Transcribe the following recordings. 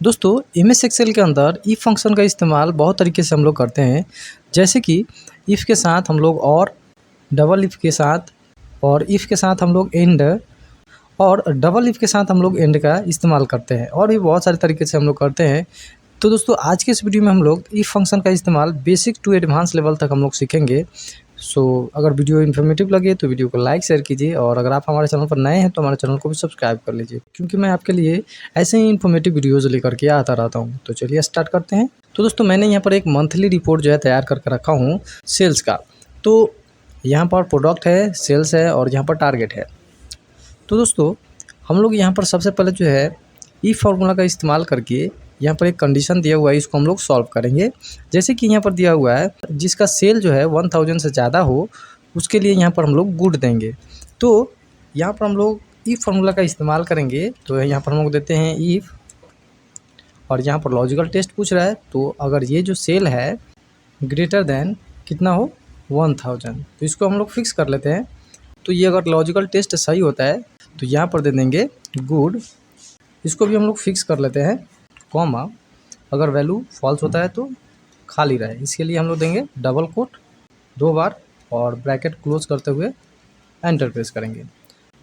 दोस्तों MS Excel के अंदर इफ फंक्शन का इस्तेमाल बहुत तरीके से हम लोग करते हैं। जैसे कि इफ़ के साथ हम लोग और डबल इफ़ के साथ और इफ़ के साथ हम लोग एंड और डबल इफ़ के साथ हम लोग एंड का इस्तेमाल करते हैं और भी बहुत सारे तरीके से हम लोग करते हैं। तो दोस्तों आज के इस वीडियो में हम लोग इफ फंक्शन का इस्तेमाल बेसिक टू एडवांस लेवल तक हम लोग सीखेंगे। अगर वीडियो इन्फॉर्मेटिव लगे तो वीडियो को लाइक शेयर कीजिए और अगर आप हमारे चैनल पर नए हैं तो हमारे चैनल को भी सब्सक्राइब कर लीजिए, क्योंकि मैं आपके लिए ऐसे ही इन्फॉर्मेटिव वीडियोज़ लेकर के आता रहता हूँ। तो चलिए स्टार्ट करते हैं। तो दोस्तों मैंने यहाँ पर एक मंथली रिपोर्ट जो है तैयार करके रखा हूँ सेल्स का। तो यहाँ पर प्रोडक्ट है, सेल्स है और यहाँ पर टारगेट है। तो दोस्तों हम लोग यहाँ पर सबसे पहले जो है ई फार्मूला का इस्तेमाल करके यहाँ पर एक कंडीशन दिया हुआ है, इसको हम लोग सॉल्व करेंगे। जैसे कि यहाँ पर दिया हुआ है जिसका सेल जो है 1000 से ज़्यादा हो उसके लिए यहाँ पर हम लोग गुड देंगे। तो यहाँ पर हम लोग ई फार्मूला का इस्तेमाल करेंगे। तो यहाँ पर हम लोग देते हैं इफ़ और यहाँ पर लॉजिकल टेस्ट पूछ रहा है। तो अगर ये जो सेल है ग्रेटर देन कितना हो 1000, तो इसको हम लोग फिक्स कर लेते हैं। तो ये अगर लॉजिकल टेस्ट सही होता है तो यहाँ पर दे देंगे गुड, इसको भी हम लोग फिक्स कर लेते हैं, कॉमा अगर वैल्यू फॉल्स होता है तो खाली रहे, इसके लिए हम लोग देंगे डबल कोट 2 बार और ब्रैकेट क्लोज करते हुए एंटर प्रेस करेंगे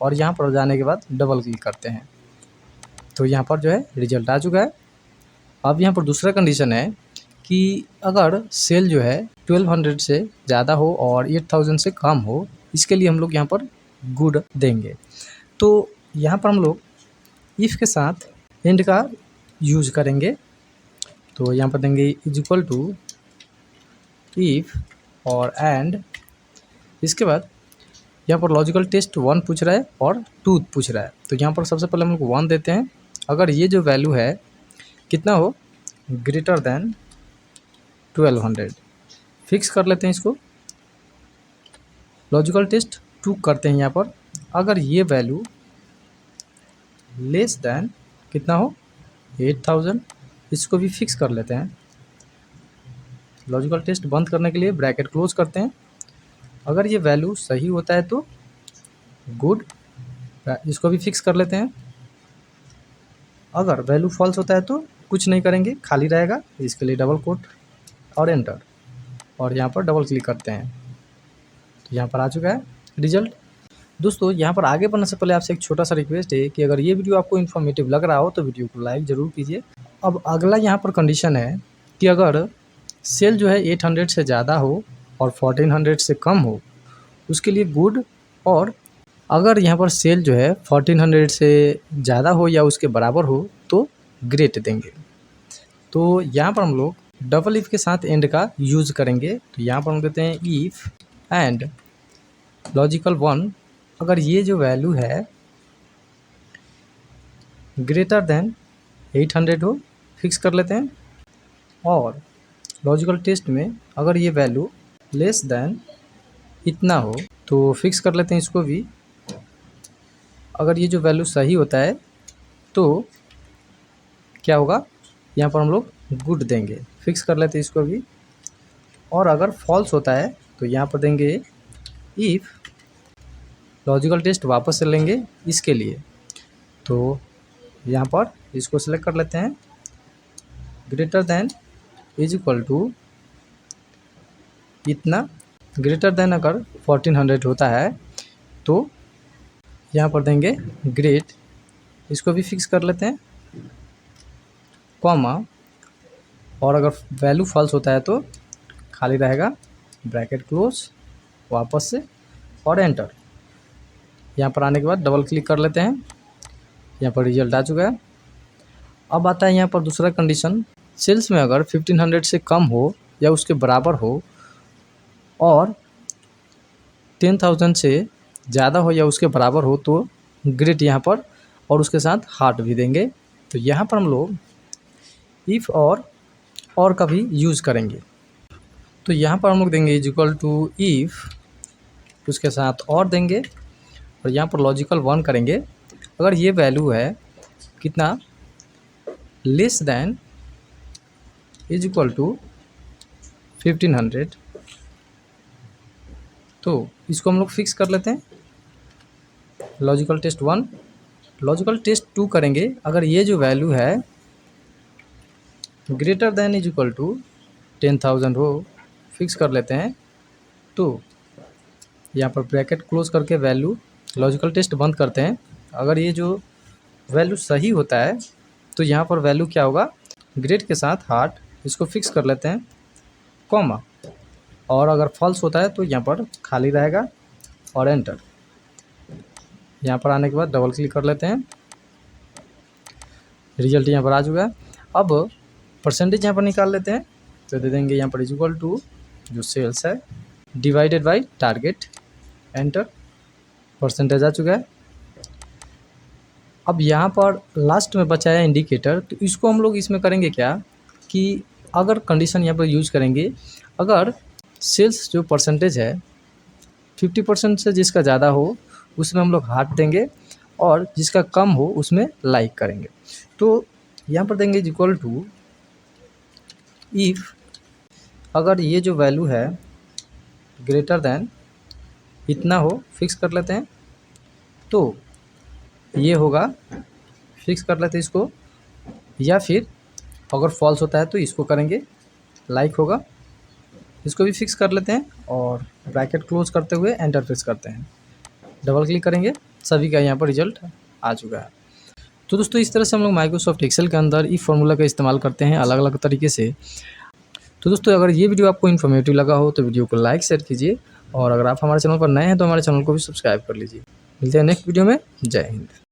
और यहाँ पर जाने के बाद डबल क्लिक करते हैं। तो यहाँ पर जो है रिजल्ट आ चुका है। अब यहाँ पर दूसरा कंडीशन है कि अगर सेल जो है 1200 से ज़्यादा हो और 8000 से कम हो, इसके लिए हम लोग यहाँ पर गुड देंगे। तो यहाँ पर हम लोग इफ़ के साथ एंड का यूज करेंगे। तो यहाँ पर देंगे इज इक्वल टू इफ़ और एंड। इसके बाद यहाँ पर लॉजिकल टेस्ट 1 पूछ रहा है और 2 पूछ रहा है। तो यहाँ पर सबसे पहले हम लोग 1 देते हैं। अगर ये जो वैल्यू है कितना हो ग्रेटर देन 1200, फिक्स कर लेते हैं इसको। लॉजिकल टेस्ट 2 करते हैं यहाँ पर। अगर ये वैल्यू लेस देन कितना हो 8000, इसको भी फिक्स कर लेते हैं। लॉजिकल टेस्ट बंद करने के लिए ब्रैकेट क्लोज करते हैं। अगर ये वैल्यू सही होता है तो गुड, इसको भी फिक्स कर लेते हैं। अगर वैल्यू फॉल्स होता है तो कुछ नहीं करेंगे, खाली रहेगा, इसके लिए डबल कोट और एंटर और यहाँ पर डबल क्लिक करते हैं। तो यहाँ पर आ चुका है रिजल्ट। दोस्तों यहाँ पर आगे बढ़ने से पहले आपसे एक छोटा सा रिक्वेस्ट है कि अगर ये वीडियो आपको इन्फॉर्मेटिव लग रहा हो तो वीडियो को लाइक ज़रूर कीजिए। अब अगला यहाँ पर कंडीशन है कि अगर सेल जो है 800 से ज़्यादा हो और 1400 से कम हो उसके लिए गुड, और अगर यहाँ पर सेल जो है 1400 से ज़्यादा हो या उसके बराबर हो तो ग्रेट देंगे। तो यहाँ पर हम लोग डबल इफ़ के साथ एंड का यूज़ करेंगे। तो यहाँ पर हम देते हैं इफ़ एंड लॉजिकल 1, अगर ये जो वैल्यू है ग्रेटर देन 800 हो, फिक्स कर लेते हैं। और लॉजिकल टेस्ट में अगर ये वैल्यू लेस देन इतना हो तो फिक्स कर लेते हैं इसको भी। अगर ये जो वैल्यू सही होता है तो क्या होगा, यहाँ पर हम लोग गुड देंगे, फिक्स कर लेते हैं इसको भी। और अगर फॉल्स होता है तो यहाँ पर देंगे इफ़, लॉजिकल टेस्ट वापस से लेंगे इसके लिए। तो यहाँ पर इसको सेलेक्ट कर लेते हैं, greater than is equal to इतना, ग्रेटर देन अगर 1400 होता है तो यहाँ पर देंगे ग्रेट, इसको भी फिक्स कर लेते हैं, कॉमा और अगर वैल्यू फॉल्स होता है तो खाली रहेगा, ब्रैकेट क्लोज वापस से और एंटर। यहाँ पर आने के बाद डबल क्लिक कर लेते हैं। यहाँ पर रिजल्ट आ चुका है। अब आता है यहाँ पर दूसरा कंडीशन, सेल्स में अगर 1500 से कम हो या उसके बराबर हो और 10,000 से ज़्यादा हो या उसके बराबर हो तो ग्रेट यहाँ पर और उसके साथ हार्ट भी देंगे। तो यहाँ पर हम लोग इफ़ और का भी यूज़ करेंगे। तो यहाँ पर हम लोग देंगे इज इक्वल टू इफ़, उसके साथ और देंगे और यहाँ पर लॉजिकल 1 करेंगे। अगर ये वैल्यू है कितना less than is equal to 1500, तो इसको हम लोग फिक्स कर लेते हैं। लॉजिकल टेस्ट 1, लॉजिकल टेस्ट 2 करेंगे। अगर ये जो वैल्यू है greater than is equal to 10,000 हो, फिक्स कर लेते हैं। तो यहाँ पर ब्रैकेट क्लोज करके वैल्यू लॉजिकल टेस्ट बंद करते हैं। अगर ये जो वैल्यू सही होता है तो यहाँ पर वैल्यू क्या होगा, ग्रेड के साथ हार्ट, इसको फिक्स कर लेते हैं, कॉमा। और अगर फॉल्स होता है तो यहाँ पर खाली रहेगा और एंटर। यहाँ पर आने के बाद डबल क्लिक कर लेते हैं, रिजल्ट यहाँ पर आ चुका है। अब परसेंटेज यहाँ पर निकाल लेते हैं, तो दे देंगे यहाँ पर इज इक्वल टू जो सेल्स है divided by target, enter. Percentage आ चुका है। अब यहाँ पर लास्ट में बचा है इंडिकेटर, तो इसको हम लोग इसमें करेंगे क्या कि अगर कंडीशन यहाँ पर यूज करेंगे, अगर सेल्स जो परसेंटेज है 50% से जिसका ज़्यादा हो उसमें हम लोग हार्ट देंगे, और जिसका कम हो उसमें लाइक करेंगे। तो यहाँ पर देंगे इक्वल टू इफ़, अगर ये जो वैल्यू है ग्रेटर देन इतना हो, फिक्स कर लेते हैं, तो ये होगा, फिक्स कर लेते हैं इसको। या फिर अगर फॉल्स होता है तो इसको करेंगे, लाइक होगा, इसको भी फिक्स कर लेते हैं और ब्रैकेट क्लोज करते हुए एंटर प्रेस करते हैं, डबल क्लिक करेंगे, सभी का यहाँ पर रिजल्ट आ चुका है। तो दोस्तों इस तरह से हम लोग माइक्रोसॉफ्ट एक्सेल के अंदर इफ फार्मूला का इस्तेमाल करते हैं अलग अलग तरीके से। तो दोस्तों अगर ये वीडियो आपको इन्फॉर्मेटिव लगा हो तो वीडियो को लाइक शेयर कीजिए, और अगर आप हमारे चैनल पर नए हैं तो हमारे चैनल को भी सब्सक्राइब कर लीजिए। मिलते हैं नेक्स्ट वीडियो में। जय हिंद।